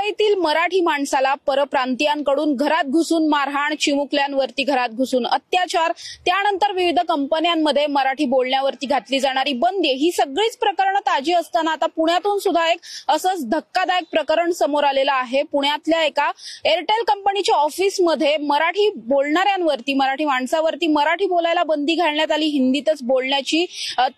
मुंबईतील मराठी माणसाला परप्रांतीयांकडून घरात घुसून मारहाण, चिमुकल्यांवरती घरात घुसून अत्याचार, त्यानंतर विविध कंपन्यांमध्ये मराठी बोलण्यावरती घातली जाणारी बंदी, ही सगळीच प्रकरणं ताजी असताना आता पुण्यातून सुद्धा एक असंच धक्कादायक प्रकरण समोर आलेलं आहे। पुण्यातल्या एका एअरटेल कंपनीच्या ऑफिसमध्ये मराठी बोलणाऱ्यांवरती, मराठी माणसावरती मराठी बोलायला बंदी घालण्यात आली। हिंदीतच बोलण्याची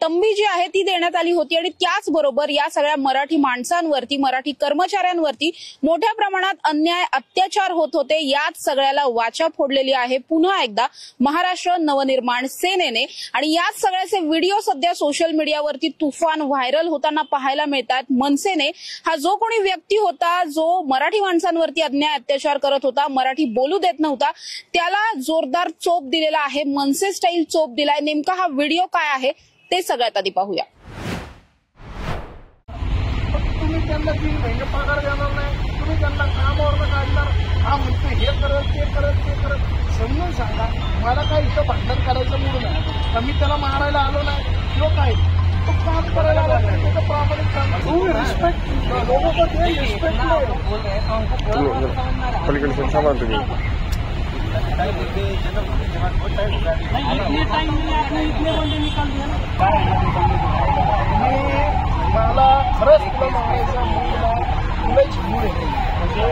तंबी जी आहे ती देण्यात आली होती आणि त्याचबरोबर या सगळ्या मराठी माणसांवरती, मराठी कर्मचाऱ्यांवरती मोठ्या प्रमाणात अन्याय, अत्याचार होत होते। याच सगळ्याला वाचा फोडलेली आहे पुन्हा एकदा महाराष्ट्र नवनिर्माण सेनेने आणि याच सगळ्याचे व्हिडिओ सध्या सोशल मीडियावरती तुफान व्हायरल होताना पाहायला मिळतात। मनसेने हा जो कोणी व्यक्ती होता जो मराठी माणसांवरती अन्याय, अत्याचार करत होता, मराठी बोलू देत नव्हता, त्याला जोरदार चोप दिलेला आहे। मनसे स्टाईल चोप दिलाय। नेमका हा व्हिडिओ काय आहे ते सगळ्यात आधी पाहूया। तुम्ही त्यांना 3 महिने पगार देणार नाही, तुम्ही त्यांना कामावर काढणार, हा म्हणतो हे करत ते करत ते करत, समजून सांगा। मला काय इथं भांडण करायचं मूड नाही, तर मी त्याला मारायला आलो नाही किंवा काय, तो काम करायला आला नाही, त्याचं प्रामाणिक काम, तुम्ही रिस्पेक्ट लोगों को दे, रिस्पेक्ट मला खरंच तुला मारायचा मुलीला तुला झिमून येते, म्हणजे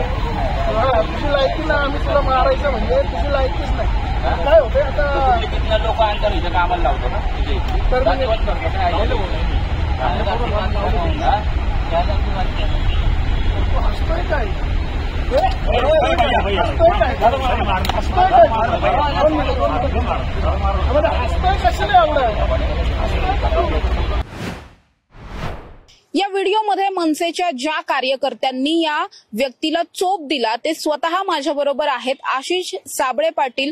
तुझी लायकी ना, आम्ही तुला मारायचं म्हणजे तुझी लायकीच नाही। काय होते आता लोक अंतर इथं कामाला लावतो ना, तर हसतोय काय, हसतोय कशाला एवढं। या व्हिडिओमध्ये मनसेच्या ज्या कार्यकर्त्यांनी या व्यक्तीला चोप दिला ते स्वतः माझ्याबरोबर आहेत। आशिष साबळे पाटील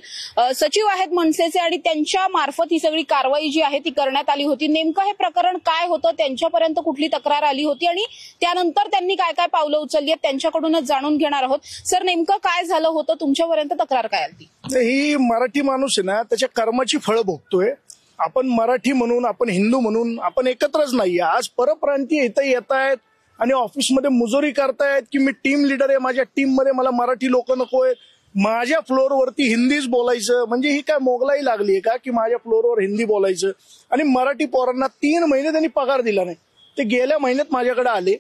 सचिव आहेत मनसेचे आणि त्यांच्या मार्फत ही सगळी कारवाई जी आहे ती करण्यात आली होती। नेमकं हे प्रकरण काय होतं, त्यांच्यापर्यंत कुठली तक्रार आली होती आणि त्यानंतर त्यांनी काय काय पावलं उचलली आहेत त्यांच्याकडूनच जाणून घेणार आहोत। सर, नेमकं काय झालं होतं, तुमच्यापर्यंत तक्रार काय आली? ही मराठी माणूस आहे ना, त्याच्या कर्माची फळं भोगतोय। आपण मराठी म्हणून, आपण हिंदू म्हणून आपण एकत्रच नाहीये। आज परप्रांतीय इथं येत आहेत आणि ऑफिसमध्ये मुजोरी करतायत की मी टीम लीडर आहे, माझ्या टीम मध्ये मला मराठी लोक नकोय, माझ्या फ्लोअरवरती हिंदीच बोलायचं। म्हणजे ही काय मोगलाई लागली का की माझ्या फ्लोअरवर हिंदी बोलायचं? आणि मराठी पोरांना 3 महिने त्यांनी पगार दिला नाही। ते गेल्या महिन्यात माझ्याकडे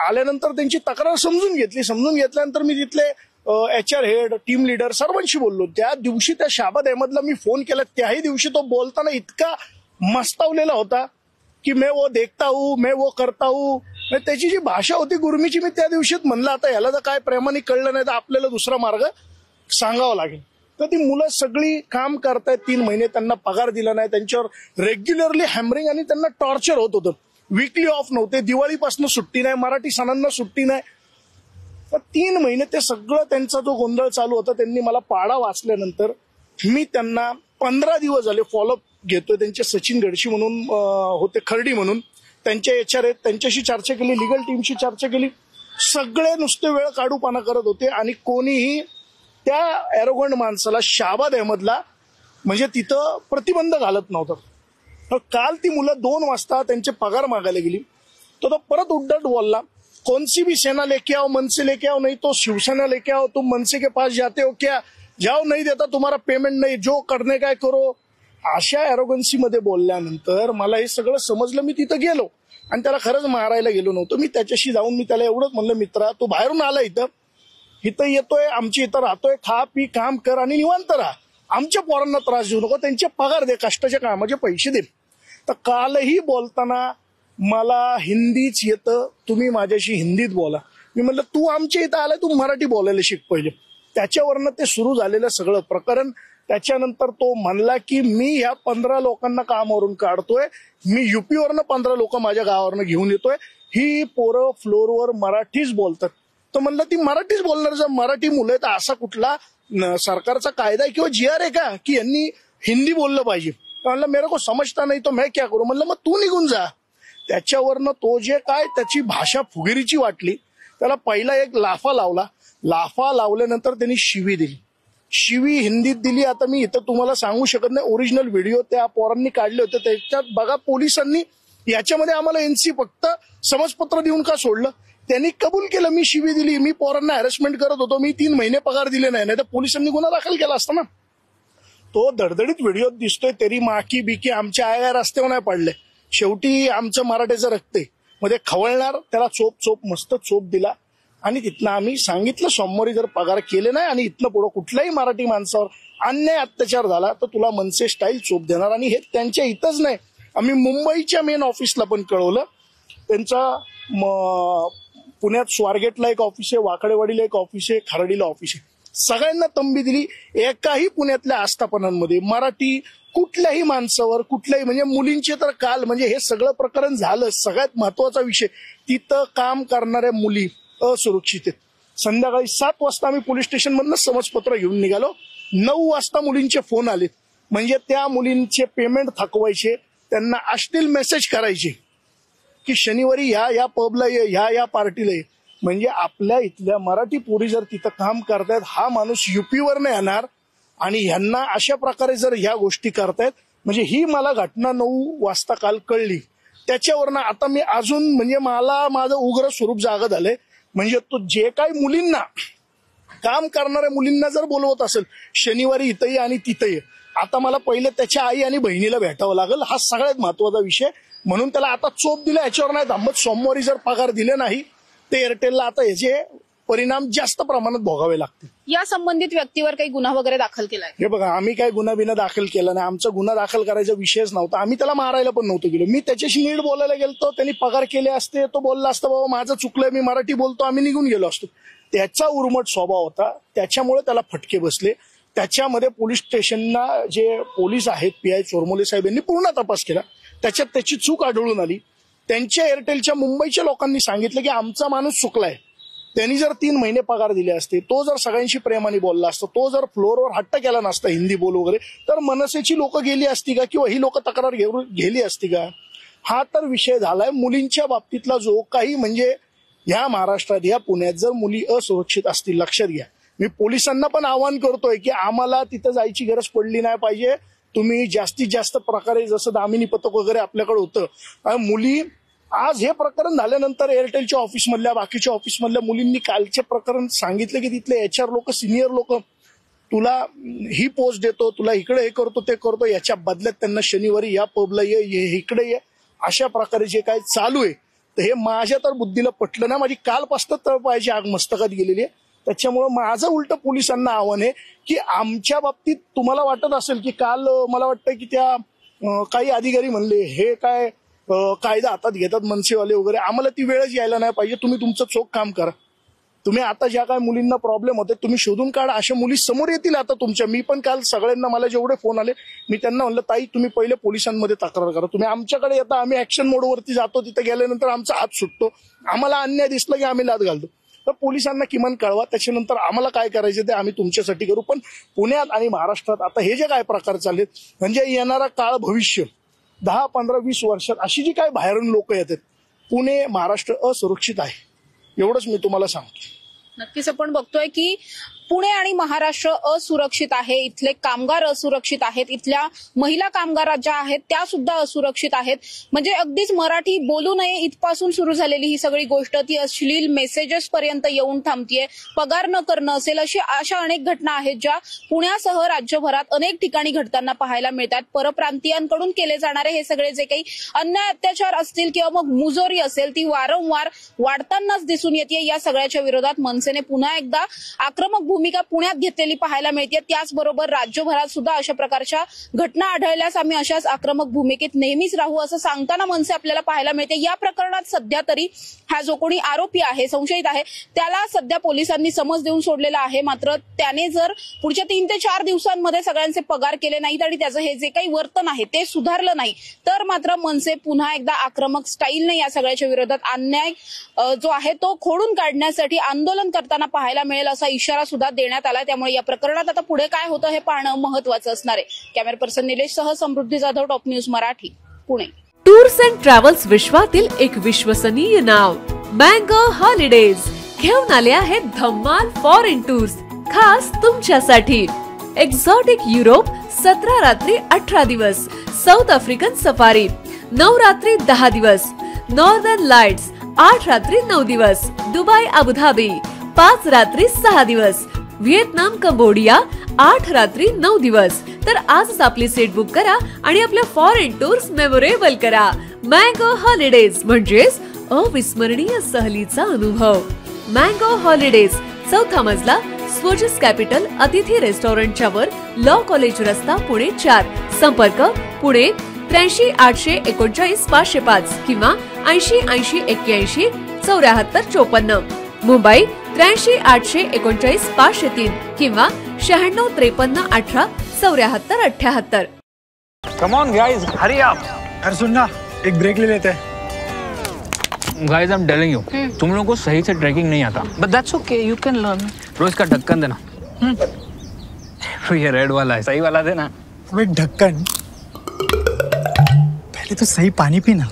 आल्यानंतर त्यांची तक्रार समजून घेतली। समजून घेतल्यानंतर मी तिथले HR हेड, टीम लीडर सर्वांशी बोललो। त्या दिवशी त्या शाबाद अहमदला मी फोन केला, त्याही दिवशी तो बोलताना इतका मस्तावलेला होता की मैं वो देखता हूँ, मैं वो करता हूँ। त्याची जी भाषा होती गुरमीची, मी त्या दिवशीच म्हणलं आता ह्याला जर काय प्रेमाने कळलं नाही तर आपल्याला दुसरा मार्ग सांगावा लागेल। तर ती मुलं सगळी काम करतायत, 3 महिने त्यांना पगार दिला नाही, त्यांच्यावर रेग्युलरली हॅमरिंग आणि त्यांना टॉर्चर होत होतं। वीकली ऑफ नव्हते, दिवाळीपासून सुट्टी नाही, मराठी सणांना सुट्टी नाही। तर 3 महिने ते सगळं त्यांचा जो गोंधळ चालू होता, त्यांनी मला पाडा वाचल्यानंतर मी त्यांना 15 दिवस झाले फॉलोअप घेतोय। त्यांचे सचिन गडशी म्हणून होते, खर्डी म्हणून त्यांचे HR आहेत, त्यांच्याशी चर्चा केली, लिगल टीमशी चर्चा केली। सगळे नुसते वेळ काढूपाना करत होते आणि कोणीही त्या एरोगंड माणसाला, शाबाद अहमदला म्हणजे तिथं प्रतिबंध घालत नव्हतं। काल ती मुलं 2 वाजता त्यांचे पगार मागायला गेली, तो परत उद्धट बोलला, कौन सी भी सेना लेके आओ, मन से लेके आओ, नहीं तो शिवसेना लेके आओ, तुम मनसे के पास जाते हो क्या? जाओ, नहीं देता तुम्हारा पेमेंट नहीं, जो करने काय करो। अशा एरोगन्सी मध्ये बोलल्यानंतर मला हे सगळं समजलं। मी तिथं गेलो आणि त्याला खरंच मारायला गेलो नव्हतो। मी त्याच्याशी जाऊन मी त्याला एवढंच म्हणलं, मित्रा तू बाहेरून आला इथं येतोय, आमची इथं राहतोय, खा पी काम कर आणि निवांत राहा, आमच्या पोरांना त्रास देऊ नको, त्यांचे पगार दे, कष्टाच्या कामाचे पैसे दे। तर कालही बोलताना मला हिंदीच येतं, तुम्ही माझ्याशी हिंदीत बोला। मी म्हणलं तू आमच्या इथं आलाय, तू मराठी बोलायला शिक पहिले। त्याच्यावरनं ते सुरू झालेलं सगळं प्रकरण। त्याच्यानंतर तो म्हणला की मी ह्या 15 लोकांना कामावरून काढतोय, मी UP-वरनं 15 लोक माझ्या गावावरनं घेऊन येतोय, ही पोरं फ्लोअरवर मराठीच बोलतात। तर म्हणलं ती मराठीच बोलणार, जर मराठी मुलं आहेत असा कुठला सरकारचा कायदा किंवा GR आहे का की यांनी हिंदी बोललं पाहिजे? म्हणलं मेरे को समजता नाही तो मैं क्या करू? म्हणलं मग तू निघून जा। त्याच्यावरनं तो जे काय त्याची भाषा फुगिरीची वाटली, त्याला पहिला एक लाफा लावला। लाफा लावल्यानंतर त्यांनी शिवी दिली, शिवी हिंदीत दिली। आता मी इथं तुम्हाला सांगू शकत नाही, ओरिजिनल व्हिडिओ त्या पोरांनी काढले होते, त्याच्यात बघा पोलिसांनी याच्यामध्ये आम्हाला NC फक्त समजपत्र देऊन का सोडलं? त्यांनी कबूल केलं, मी शिवी दिली, मी पोरांना हॅरेसमेंट करत होतो, मी 3 महिने पगार दिले नाही, तर पोलिसांनी गुन्हा दाखल केला असता ना. तो धडधडीत व्हिडिओ दिसतोय, तरी माकी बिकी आमच्या आया रस्त्यावर नाही पडले. शेवटी आमचं मराठीचं रक्त आहे, मध्ये खवळणार, त्याला चोप मस्त चोप दिला. आणि तिथनं आम्ही सांगितलं सोमवारी जर पगार केले नाही आणि इथनं पुढे कुठल्याही मराठी माणसावर अन्याय अत्याचार झाला तर तुला मनसे स्टाईल चोप देणार. आणि हे त्यांच्या इथंच नाही, आम्ही मुंबईच्या मेन ऑफिसला पण कळवलं. त्यांचा पुण्यात स्वारगेटला एक ऑफिस आहे, वाकडेवाडीला एक ऑफिस आहे, खराडीला ऑफिस आहे. सगळ्यांना तंबी दिली. एकाही पुण्यातल्या आस्थापनांमध्ये मराठी कुठल्याही माणसावर कुठल्याही, म्हणजे मुलींचे तर काल, म्हणजे हे सगळं प्रकरण झालं. सगळ्यात महत्वाचा विषय, तिथं काम करणाऱ्या मुली असुरक्षित आहेत. संध्याकाळी 7 वाजता आम्ही पोलीस स्टेशन मधनं समजपत्र घेऊन निघालो. 9 वाजता मुलींचे फोन आले, म्हणजे त्या मुलींचे पेमेंट थकवायचे, त्यांना अश्लील मेसेज करायचे की शनिवारी या पबला ये, या पार्टीला ये. म्हणजे आपल्या इथल्या मराठी पोरी जर तिथं काम करतायत, हा माणूस युपीवर नाही येणार आणि ह्यांना अशा प्रकारे जर ह्या गोष्टी करतायत, म्हणजे ही मला घटना 9 वाजता काल कळली. त्याच्यावरनं आता मी अजून, म्हणजे मला माझं उग्र स्वरूप जागं झालंय. म्हणजे तो जे काही मुलींना, काम करणाऱ्या मुलींना जर बोलवत असेल शनिवारी इथं ये आणि तिथं ये, आता मला पहिले त्याच्या आई आणि बहिणीला भेटावं लागेल. हा सगळ्यात महत्वाचा विषय. म्हणून त्याला आता चोप दिला, याच्यावर नाही थांबत. सोमवारी जर पगार दिले नाही ते एअरटेलला आता याचे परिणाम जास्त प्रमाणात भोगावे लागतील. या संबंधित व्यक्तीवर काही गुन्हा वगैरे दाखल केलाय? हे बघा, आम्ही काही गुन्हा दाखल केला नाही. आमचा गुन्हा दाखल करायचा विषयच नव्हता. आम्ही त्याला मारायला पण नव्हतं गेलो. मी त्याच्याशी नीट बोलायला गेलतो, त्यांनी पगार केले असते, तो बोलला असता बाबा माझं चुकलंय, मी मराठी बोलतो, आम्ही निघून गेलो असतो. त्याचा उर्मट स्वभाव होता, त्याच्यामुळे त्याला फटके बसले. त्याच्यामध्ये पोलीस स्टेशनला जे पोलीस आहेत, PI चोरमोले साहेब यांनी पूर्ण तपास केला. त्याच्यात त्याची चूक आढळून आली. त्यांच्या एअरटेलच्या मुंबईच्या लोकांनी सांगितलं की आमचा माणूस चुकलाय, त्यांनी जर 3 महिने पगार दिले असते, तो जर सगळ्यांशी प्रेमाने बोलला असता, तो जर फ्लोअरवर हट्ट केला नसता हिंदी बोल वगैरे, तर मनसेची लोक गेली असती का, किंवा ही लोक तक्रार गेली असती का. हा तर विषय झालाय मुलींच्या बाबतीतला. जो काही, म्हणजे ह्या महाराष्ट्रात, ह्या पुण्यात जर मुली असुरक्षित असतील, लक्षात घ्या. मी पोलिसांना पण आवाहन करतोय की आम्हाला तिथं जायची गरज पडली नाही पाहिजे. तुम्ही जास्तीत जास्त प्रकारे, जसं दामिनी पथक वगैरे आपल्याकडे होतं, मुली, आज हे प्रकरण झाल्यानंतर एअरटेलच्या ऑफिसमधल्या, बाकीच्या ऑफिसमधल्या मुलींनी कालचे प्रकरण सांगितलं की तिथले HR लोक, सिनियर लोक, तुला ही पोस्ट देतो, तुला इकडे हे करतो, ते करतो, याच्या बदल्यात त्यांना शनिवारी या पबला ये, इकडे ये, अशा प्रकारे जे काय चालू आहे, तर हे माझ्या तर बुद्धीला पटलं नाही. माझी कालपासून तळपायाची आग मस्तकात गेलेली आहे. त्याच्यामुळे माझं उलट पोलिसांना आव्हान आहे की आमच्या बाबतीत तुम्हाला वाटत असेल की काल मला वाटतं की त्या काही अधिकारी म्हणले हे काय कायदा हातात घेतात मनसेवाले वगैरे, आम्हाला ती वेळच यायला नाही पाहिजे. तुम्ही तुमचं चोख काम करा. तुम्ही आता ज्या काय मुलींना प्रॉब्लेम होते तुम्ही शोधून काढा. अशा मुली समोर येतील आता तुमच्या. मी पण काल सगळ्यांना, मला जेवढे फोन आले, मी त्यांना म्हणलं ताई तुम्ही पहिले पोलिसांमध्ये तक्रार करा. तुम्ही आमच्याकडे येता, आम्ही ऍक्शन मोडवरती जातो, तिथे गेल्यानंतर आमचा हात सुटतो. आम्हाला अन्याय दिसला की आम्ही लाद घालतो. तर पोलिसांना किमान कळवा, त्याच्यानंतर आम्हाला काय करायचं ते आम्ही तुमच्यासाठी करू. पण पुण्यात आणि महाराष्ट्रात आता हे जे काय प्रकार चाललेत, म्हणजे येणारा काळ भविष्य 10, 15, 20 वर्षात अशी जी काय बाहेरून लोक येतात, पुणे, महाराष्ट्र असुरक्षित आहे, एवढंच मी तुम्हाला सांगतो. नक्कीच आपण बघतोय की पुणे आणि महाराष्ट्र असुरक्षित आहे. इथले कामगार असुरक्षित आहेत. इथल्या महिला कामगार ज्या आहेत त्या सुद्धा असुरक्षित आहेत. म्हणजे अगदीच मराठी बोलू नये इथपासून सुरू झालेली ही सगळी गोष्ट ती अश्लील मेसेजेस पर्यंत येऊन थांबतीये. पगार न करणं असेल, अशा अनेक घटना आहेत ज्या पुण्यासह राज्यभरात अनेक ठिकाणी घडताना पाहायला मिळतात. परप्रांतीयांकडून केले जाणारे हे सगळे जे काही अन्याय अत्याचार असतील किंवा मग मुजोरी असेल ती वारंवार वाढतानाच दिसून येते. या सगळ्याच्या विरोधात मनसेने पुन्हा एकदा आक्रमक भूमिका पुण्यात घेतलेली पाहायला मिळते. त्याचबरोबर राज्यभरात सुद्धा अशा प्रकारच्या घटना आढळल्यास आम्ही अशाच आक्रमक भूमिकेत नेहमीच राहू असं सांगताना मनसे आपल्याला पाहायला मिळते. या प्रकरणात सध्या तरी हा जो कोणी आरोपी आहे, संशयित आहे, त्याला सध्या पोलिसांनी समज देऊन सोडलेला आहे. मात्र त्याने जर पुढच्या 3 ते 4 दिवसांमध्ये सगळ्यांचे पगार केले नाहीत आणि त्याचं हे जे काही वर्तन आहे ते सुधारलं नाही तर मात्र मनसे पुन्हा एकदा आक्रमक स्टाईलने या सगळ्याच्या विरोधात अन्याय जो आहे तो खोडून काढण्यासाठी आंदोलन करताना पाहायला मिळेल असा इशारा सुद्धा देण्यात आला. त्यामुळे या प्रकरणात आता पुढे काय होतं हे पाहणं महत्वाचं असणार आहे. कॅमेरा पर्सन निलेश सह Samruddhi Jadhav, top news Marathi, Pune. Tours and travels विश्वातील एक विश्वसनीय नाव मँगो हॉलिडेज घेऊन आले आहेत धम्माल फॉरेन टूर्स खास तुमच्यासाठी. एक्झॉटिक युरोप 17 रात्री 18 दिवस, साऊथ आफ्रिकन सफारी 9 रात्री 10 दिवस, नॉर्दर्न लाईट्स 8 रात्री 9 दिवस. दुबई अबुधाबी 5 रात्री 6 दिवस. व्हिएतनाम कंबोडिया 8 रात्री 9 दिवस. तर आजच आपली सीट बुक करा आणि आपल्या फॉरेन टूर्स मेमोरेबल करा. मँगो हॉलिडेज म्हणजेच अविस्मरणीय सहलीचा अनुभव. मँगो हॉलिडेज, 4था मजला, स्वोजिस कॅपिटल अतिथी रेस्टॉरंटच्या वर, लॉ कॉलेज रस्ता, पुणे 4. संपर्क पुणे 83 839 505 किंवा 80 80 81 74 54. मुंबई 83 839 503 किंवा 96 53 18 74 78. Come on guys, hurry up. यार सुन ना, एक ब्रेक ले लेते हैं. Guys, I'm telling you, तुम लोगों को सही से ट्रैकिंग नहीं आता. But that's okay, you can learn. रोज का ढक्कन देना. ये रेड वाला है, सही वाला देना. अबे ढक्कन, पहले तो सही पानी पीना.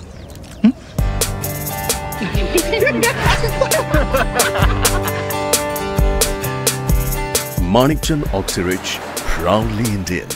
Manikchand Oxyrich, proudly Indian.